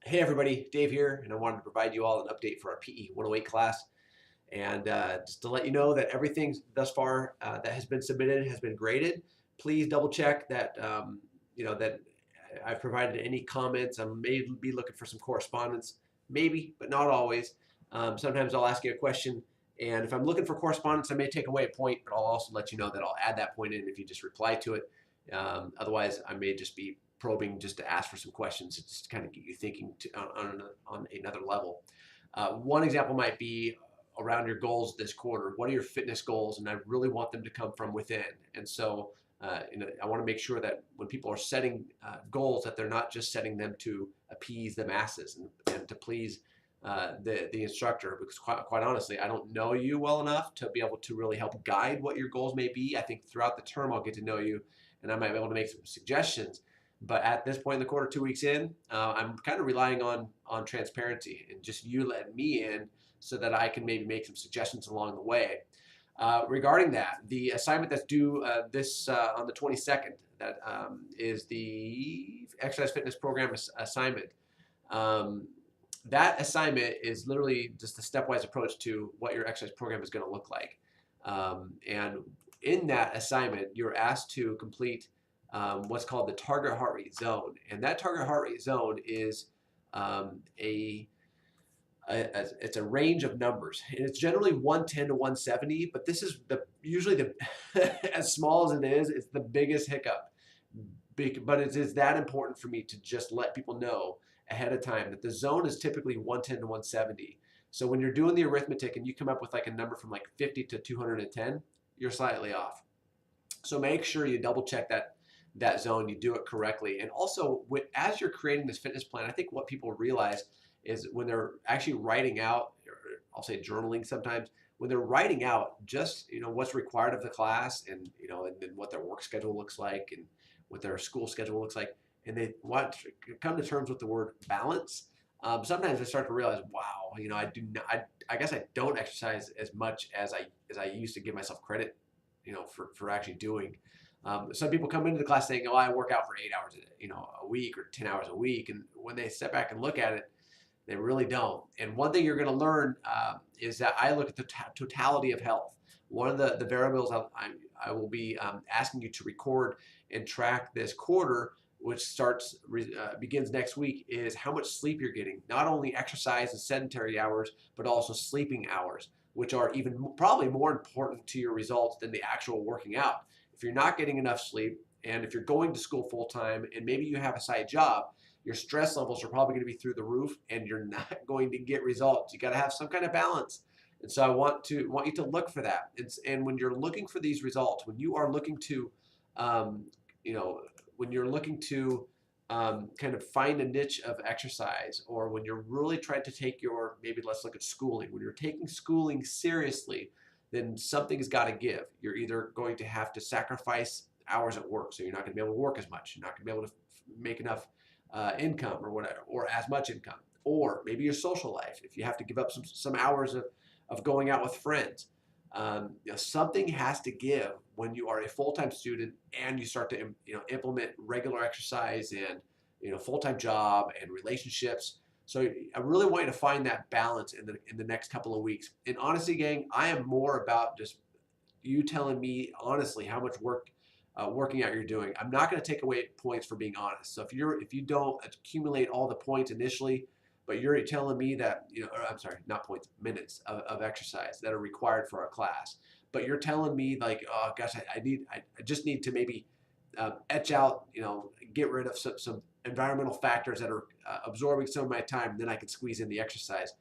Hey everybody, Dave here, and I wanted to provide you all an update for our PE 108 class. And just to let you know that everything thus far that has been submitted has been graded. Please double check that that I've provided any comments. I may be looking for some correspondence, maybe, but not always. Sometimes I'll ask you a question, and if I'm looking for correspondence, I may take away a point, but I'll also let you know that I'll add that point in if you just reply to it. Otherwise, I may just be probing just to ask for some questions, just to kind of get you thinking on another level. One example might be around your goals this quarter. What are your fitness goals? And I really want them to come from within. And so, I want to make sure that when people are setting goals, that they're not just setting them to appease the masses and to please the instructor. Because quite honestly, I don't know you well enough to be able to really help guide what your goals may be. I think throughout the term, I'll get to know you, and I might be able to make some suggestions. But at this point in the quarter, 2 weeks in, I'm kind of relying on transparency and just you letting me in so that I can maybe make some suggestions along the way. Regarding that, the assignment that's due this on the 22nd, that is the exercise fitness program assignment. Um, that assignment is literally just a stepwise approach to what your exercise program is going to look like. And in that assignment, you're asked to complete what's called the target heart rate zone. And that target heart rate zone is it's a range of numbers, and it's generally 110 to 170. But this is usually the as small as it is, it's the biggest hiccup. But it is that important for me to just let people know ahead of time that the zone is typically 110 to 170. So when you're doing the arithmetic and you come up with like a number from like 50 to 210, you're slightly off. So make sure you double check that zone, you do it correctly. And also, as you're creating this fitness plan, I think what people realize is when they're actually writing out, or I'll say journaling sometimes, when they're writing out just what's required of the class, and and what their work schedule looks like, and what their school schedule looks like, and they want to come to terms with the word balance. Sometimes I start to realize, wow, I do not. I guess I don't exercise as much as I used to give myself credit, for actually doing. Some people come into the class saying, "Oh, I work out for 8 hours, a week, or 10 hours a week," and when they step back and look at it, they really don't. And one thing you're going to learn is that I look at the totality of health. One of the variables I will be asking you to record and track this quarter, which begins next week, is how much sleep you're getting. Not only exercise and sedentary hours, but also sleeping hours, which are even probably more important to your results than the actual working out. If you're not getting enough sleep, and if you're going to school full time, and maybe you have a side job, your stress levels are probably going to be through the roof, and you're not going to get results. You got to have some kind of balance. And so I want you to look for that. And when you're looking for these results, when you are looking to, um, you know, when you're looking to kind of find a niche of exercise, or when you're really trying to take maybe let's look at schooling. When you're taking schooling seriously, then something's got to give. You're either going to have to sacrifice hours at work, so you're not going to be able to work as much. You're not going to be able to make enough income or whatever, or as much income, or maybe your social life. If you have to give up some hours of going out with friends, something has to give when you are a full-time student and you start to implement regular exercise and full-time job and relationships. So I really want you to find that balance in the next couple of weeks. And honestly, gang, I am more about just you telling me honestly how much working out you're doing. I'm not going to take away points for being honest. So if you don't accumulate all the points initially, but you're telling me that I'm sorry, not points, minutes of exercise that are required for our class, but you're telling me like, oh gosh, I just need to maybe etch out, get rid of some environmental factors that are absorbing some of my time, and then I can squeeze in the exercise.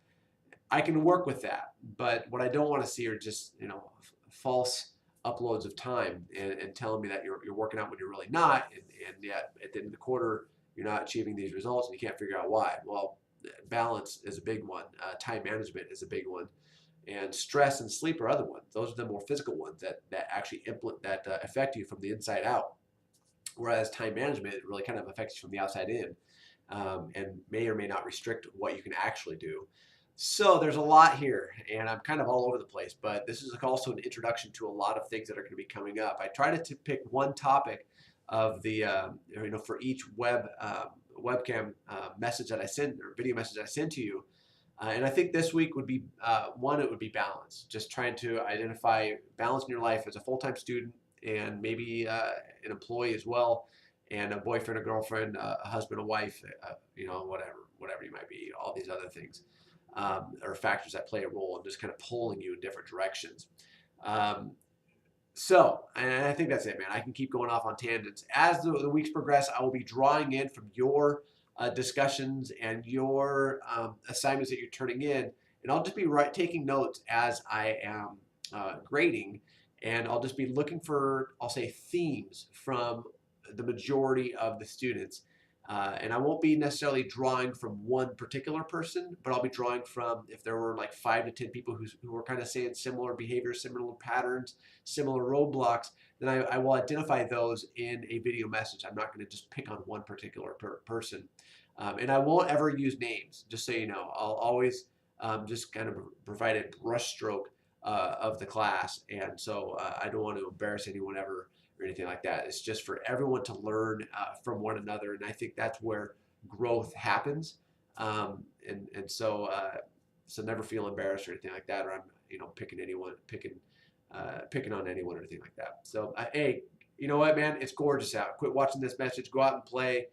I can work with that, but what I don't want to see are just false uploads of time and telling me that you're working out when you're really not, and yet at the end of the quarter you're not achieving these results and you can't figure out why. Well, balance is a big one. Time management is a big one, and stress and sleep are other ones. Those are the more physical ones that actually affect you from the inside out. Whereas time management really kind of affects you from the outside in, and may or may not restrict what you can actually do. So there's a lot here, and I'm kind of all over the place, but this is also an introduction to a lot of things that are going to be coming up. I try to pick one topic of the, for each webcam message that I send, or video message I send to you. And I think this week would be one, it would be balance. Just trying to identify balance in your life as a full-time student and maybe an employee as well, and a boyfriend, a girlfriend, a husband, a wife, you know, whatever you might be, all these other things are factors that play a role and just kind of pulling you in different directions. So, and I think that's it, man. I can keep going off on tangents. As the weeks progress, I will be drawing in from your discussions and your assignments that you're turning in, and I'll just be taking notes as I am grading, and I'll just be looking for, I'll say, themes from the majority of the students. And I won't be necessarily drawing from one particular person, but I'll be drawing from, if there were like 5 to 10 people who were kind of saying similar behaviors, similar patterns, similar roadblocks, then I will identify those in a video message. I'm not going to just pick on one particular person. And I won't ever use names, just so you know. I'll always just kind of provide a brushstroke of the class. And so I don't want to embarrass anyone ever or anything like that. It's just for everyone to learn from one another, and I think that's where growth happens. And so never feel embarrassed or anything like that, or I'm picking on anyone or anything like that. So hey, you know what, man? It's gorgeous out. Quit watching this message. Go out and play.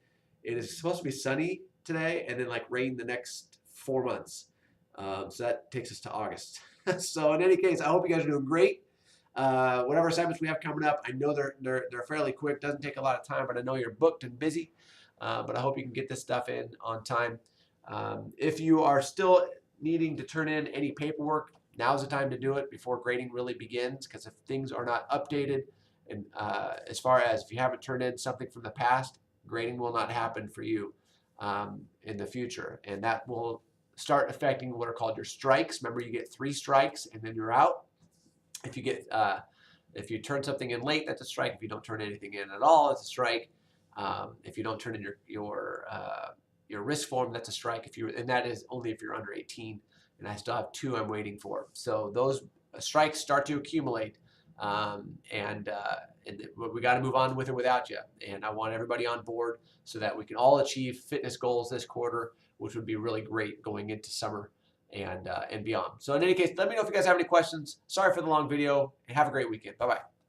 It is supposed to be sunny today, and then like rain the next 4 months. So that takes us to August. So in any case, I hope you guys are doing great. Whatever assignments we have coming up, I know they're fairly quick. Doesn't take a lot of time, but I know you're booked and busy. But I hope you can get this stuff in on time. If you are still needing to turn in any paperwork, now's the time to do it before grading really begins. Because if things are not updated, and as far as if you haven't turned in something from the past, grading will not happen for you in the future, and that will start affecting what are called your strikes. Remember, you get 3 strikes and then you're out. If you turn something in late, that's a strike. If you don't turn anything in at all, it's a strike. If you don't turn in your risk form, that's a strike. And that is only if you're under 18. And I still have 2 I'm waiting for. So those strikes start to accumulate, and we got to move on with or without you. And I want everybody on board so that we can all achieve fitness goals this quarter, which would be really great going into summer and beyond. So in any case, let me know if you guys have any questions. Sorry for the long video, and have a great weekend. Bye-bye.